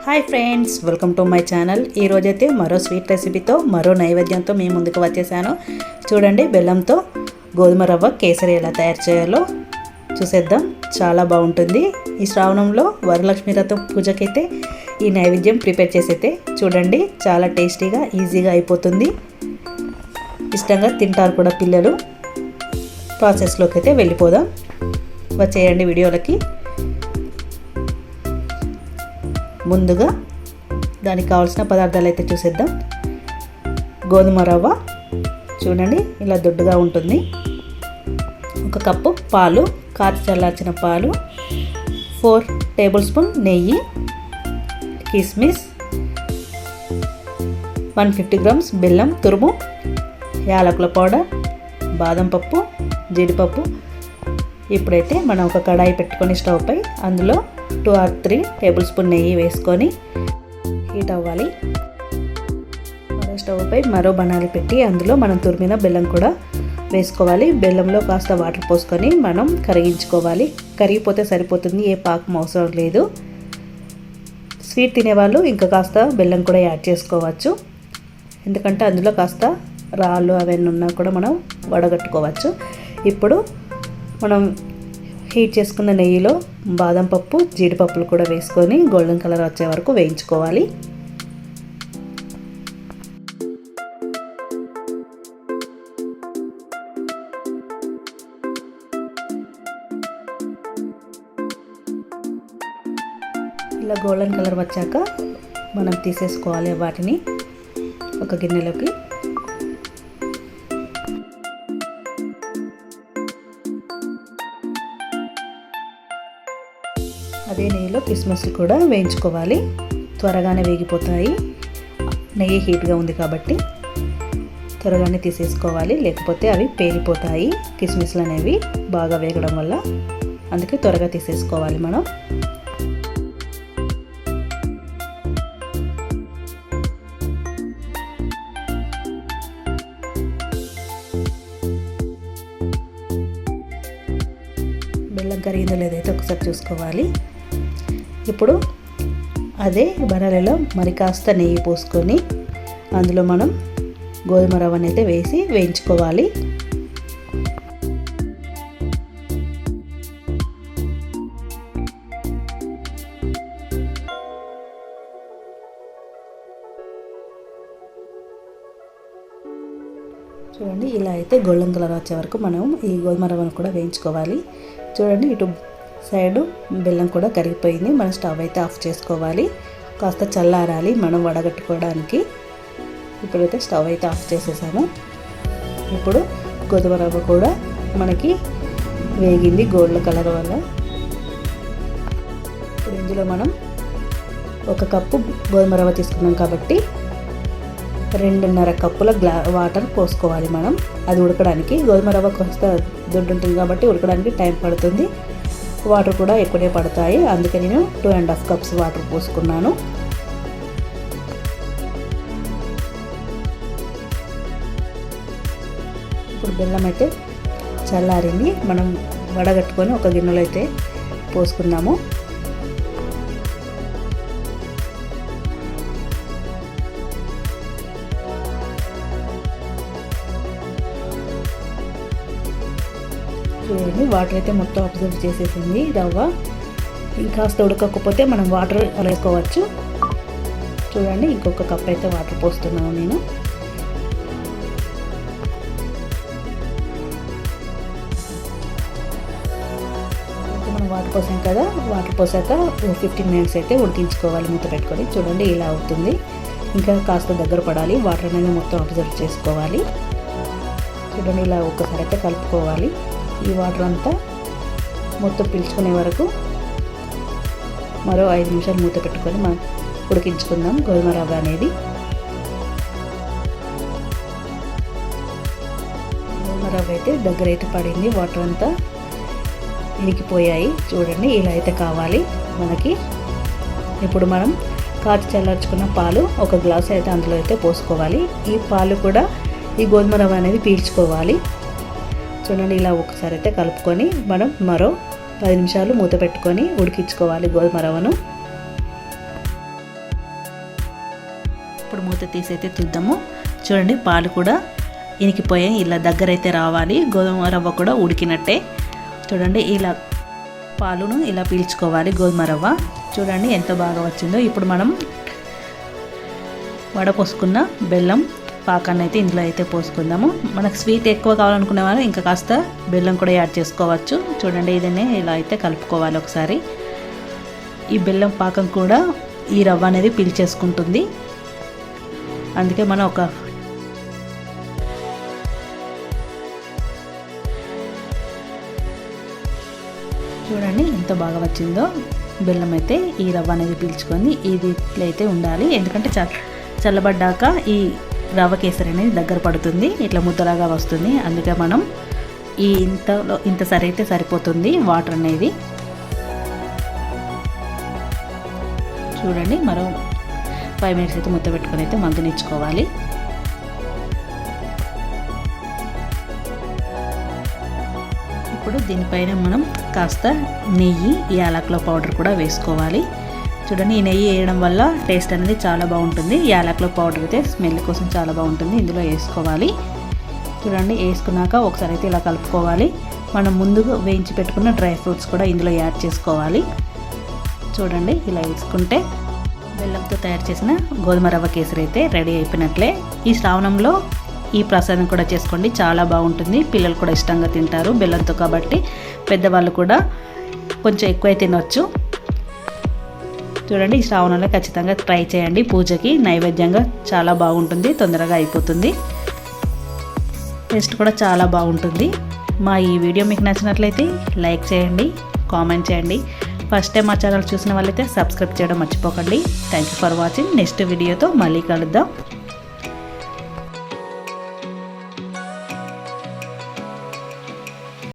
Hi friends, welcome to my channel. ఈరోజైతే మరో sweet రెసిపీతో మరో నైవేద్యంతో మీ ముందుకు వచ్చేసాను. చూడండి, బెల్లంతో గోధుమ రవ్వ కేసరి ఎలా తయారు చేయాలో చూసేద్దాం. చాలా బాగుంటుంది. ఈ శ్రావణంలో వరలక్ష్మి వ్రతం పూజకైతే ఈ నైవేద్యం ప్రిపేర్ చేసైతే చూడండి, చాలా టేస్టీగా ఈజీగా అయిపోతుంది. ఇష్టంగా తింటారు కూడా పిల్లలు. ప్రాసెస్లోకి అయితే వెళ్ళిపోదాం. వచ్చేయండి వీడియోలకి. ముందుగా దానికి కావాల్సిన పదార్థాలు అయితే చూసేద్దాం. గోధుమ రవ్వ చూడండి, ఇలా దొడ్డుగా ఉంటుంది. 1 కప్పు పాలు, కాచి చల్లార్చిన పాలు, 4 టేబుల్ స్పూన్ నెయ్యి, కిస్మిస్, 150 గ్రామ్స్ బెల్లం తురుము, యాలకుల పౌడర్, బాదం పప్పు, జీడిపప్పు. ఇప్పుడైతే మనం ఒక కడాయి పెట్టుకొని స్టవ్ పై అందులో 2 or 3 టేబుల్ స్పూన్ నెయ్యి వేసుకొని హీట్ అవ్వాలి. మరో స్టవ్ పై మరో బనాలి పెట్టి అందులో మనం తురిమిన బెల్లం కూడా వేసుకోవాలి. బెల్లంలో కాస్త వాటర్ పోసుకొని మనం కరిగించుకోవాలి. కరిగిపోతే సరిపోతుంది, ఏ పాకం అవసరం లేదు. స్వీట్ తినేవాళ్ళు ఇంకా కాస్త బెల్లం కూడా యాడ్ చేసుకోవచ్చు, ఎందుకంటే అందులో కాస్త రాళ్ళు అవన్నీ ఉన్నా కూడా మనం వడగట్టుకోవచ్చు. ఇప్పుడు మనం హీట్ చేసుకున్న నెయ్యిలో బాదం పప్పు, జీడిపప్పులు కూడా వేసుకొని గోల్డెన్ కలర్ వచ్చే వరకు వేయించుకోవాలి. ఇలా గోల్డెన్ కలర్ వచ్చాక మనం తీసేసుకోవాలి వాటిని ఒక గిన్నెలోకి. అదే నెయ్యిలో కిస్మిస్లు కూడా వేయించుకోవాలి. త్వరగానే వేగిపోతాయి. నెయ్యి హీట్గా ఉంది కాబట్టి త్వరగానే తీసేసుకోవాలి, లేకపోతే అవి పేలిపోతాయి. కిస్మిస్లు అనేవి బాగా వేగడం వల్ల, అందుకే త్వరగా తీసేసుకోవాలి మనం. బెల్లం కరిగిందో లేదైతే ఒకసారి చూసుకోవాలి. ఇప్పుడు అదే బరాలలో మరి కాస్త నెయ్యి పోసుకొని అందులో మనం గోధుమ రవ్వని అయితే వేసి వేయించుకోవాలి. చూడండి, ఇలా అయితే గోల్డెన్ కలర్ వచ్చే వరకు మనం ఈ గోధుమ రవ్వను కూడా వేయించుకోవాలి. చూడండి, ఇటు సైడు బెల్లం కూడా కరిగిపోయింది. మనం స్టవ్ అయితే ఆఫ్ చేసుకోవాలి. కాస్త చల్లారాలి మనం వడగట్టుకోవడానికి. ఇప్పుడైతే స్టవ్ అయితే ఆఫ్ చేసేసాము. ఇప్పుడు గోధుమ రవ్వ కూడా మనకి వేగింది గోల్డ్ కలర్ వల్ల. ఇప్పుడు ఇందులో మనం 1 కప్పు గోధుమ రవ్వ తీసుకున్నాం కాబట్టి 2.5 కప్పుల వాటర్ పోసుకోవాలి మనం. అది ఉడకడానికి, గోధుమ రవ్వ కాస్త దొడ్డు ఉంటుంది కాబట్టి ఉడకడానికి టైం పడుతుంది. వాటర్ కూడా ఎక్కువనే పడతాయి, అందుకే నేను 2.5 కప్స్ వాటర్ పోసుకున్నాను. ఇప్పుడు బెల్లం అయితే చల్లారింది. మనం వడగట్టుకొని ఒక గిన్నెలో అయితే పోసుకుందాము. చూడండి, వాటర్ అయితే మొత్తం అబ్జర్వ్ చేసేసింది రవ్వ. ఇంకాస్త ఉడకకపోతే మనం వాటర్ వేసుకోవచ్చు. చూడండి, ఇంకొక కప్ అయితే వాటర్ పోస్తున్నాను నేను. మనం వాటర్ పోసాం కదా, వాటర్ పోసాక 15 మినిట్స్ అయితే ఉడికించుకోవాలి మూత పెట్టుకొని. చూడండి, ఇలా అవుతుంది. ఇంకా కాస్త దగ్గర పడాలి, వాటర్ అనేది మొత్తం అబ్జర్వ్ చేసుకోవాలి. చూడండి, ఇలా ఒక్కసారి అయితే కలుపుకోవాలి. ఈ వాటర్ అంతా మొత్తం పీల్చుకునే వరకు మరో 5 నిమిషాలు మూత పెట్టుకొని మనం ఉడికించుకుందాం గోధుమ రవ్వ అనేది. గోధుమ రవ్వ అయితే దగ్గర అయితే పడింది, వాటర్ అంతా ఇరికిపోయాయి. చూడండి, ఇలా అయితే కావాలి మనకి. ఇప్పుడు మనం కాచి చల్లార్చుకున్న పాలు 1 గ్లాసు అయితే అందులో అయితే పోసుకోవాలి. ఈ పాలు కూడా ఈ గోధుమ రవ్వ అనేది పీల్చుకోవాలి. చూడండి, ఇలా ఒకసారి అయితే కలుపుకొని మనం మరో 10 నిమిషాలు మూత పెట్టుకొని ఉడికించుకోవాలి గోధుమ రవ్వను. ఇప్పుడు మూత తీసి అయితే చూద్దాము. చూడండి పాలు కూడా ఇనికిపోయాయి, ఇలా దగ్గర అయితే రావాలి. గోధుమ రవ్వ కూడా ఉడికినట్టే. చూడండి ఇలా పాలును ఇలా పీల్చుకోవాలి గోధుమ రవ్వ. చూడండి ఎంత బాగా వచ్చిందో. ఇప్పుడు మనం వడపోసుకున్న బెల్లం పాకాన్ని అయితే ఇందులో అయితే పోసుకుందాము. మనకు స్వీట్ ఎక్కువ కావాలనుకునే వాళ్ళు ఇంకా కాస్త బెల్లం కూడా యాడ్ చేసుకోవచ్చు. చూడండి ఇదనే ఇలా అయితే కలుపుకోవాలి ఒకసారి. ఈ బెల్లం పాకం కూడా ఈ రవ్వ అనేది పీల్చేసుకుంటుంది. అందుకే మనం చూడండి ఎంత బాగా వచ్చిందో. బెల్లం అయితే ఈ రవ్వ అనేది పీల్చుకొని ఇది ఇట్లయితే ఉండాలి. ఎందుకంటే చల్లబడ్డాక ఈ రవ్వ కేసరి అనేది దగ్గర పడుతుంది, ఇట్లా ముద్దలాగా వస్తుంది. అందుకే మనం ఇంత సరైతే సరిపోతుంది వాటర్ అనేది. చూడండి మరో 5 మినిట్స్ అయితే మూత పెట్టుకొని అయితే మగ్గనిచ్చుకోవాలి. ఇప్పుడు దీనిపైన మనం కాస్త నెయ్యి, యాలకుల పౌడర్ కూడా వేసుకోవాలి. చూడండి ఈ నెయ్యి వేయడం వల్ల టేస్ట్ అనేది చాలా బాగుంటుంది. యాలకుల పౌడర్ అయితే స్మెల్ కోసం చాలా బాగుంటుంది, ఇందులో వేసుకోవాలి. చూడండి వేసుకున్నాక ఒకసారి అయితే ఇలా కలుపుకోవాలి. మనం ముందుగా వేయించి పెట్టుకున్న డ్రై ఫ్రూట్స్ కూడా ఇందులో యాడ్ చేసుకోవాలి. చూడండి ఇలా వేసుకుంటే బెల్లంతో తయారు చేసిన గోధుమ రవ్వ కేసరి అయితే రెడీ అయిపోయినట్లే. ఈ శ్రావణంలో ఈ ప్రసాదం కూడా చేసుకోండి, చాలా బాగుంటుంది. పిల్లలు కూడా ఇష్టంగా తింటారు బెల్లంతో, కాబట్టి పెద్దవాళ్ళు కూడా కొంచెం ఎక్కువ తినవచ్చు. చూడండి ఈ శ్రావణంలో ఖచ్చితంగా ట్రై చేయండి. పూజకి నైవేద్యంగా చాలా బాగుంటుంది, తొందరగా అయిపోతుంది, టేస్ట్ కూడా చాలా బాగుంటుంది. మా ఈ వీడియో మీకు నచ్చినట్లయితే లైక్ చేయండి, కామెంట్ చేయండి. ఫస్ట్ టైం మా ఛానల్ చూసిన వాళ్ళైతే సబ్స్క్రైబ్ చేయడం మర్చిపోకండి. Thank you for watching. Next వీడియోతో మళ్ళీ కలుద్దాం.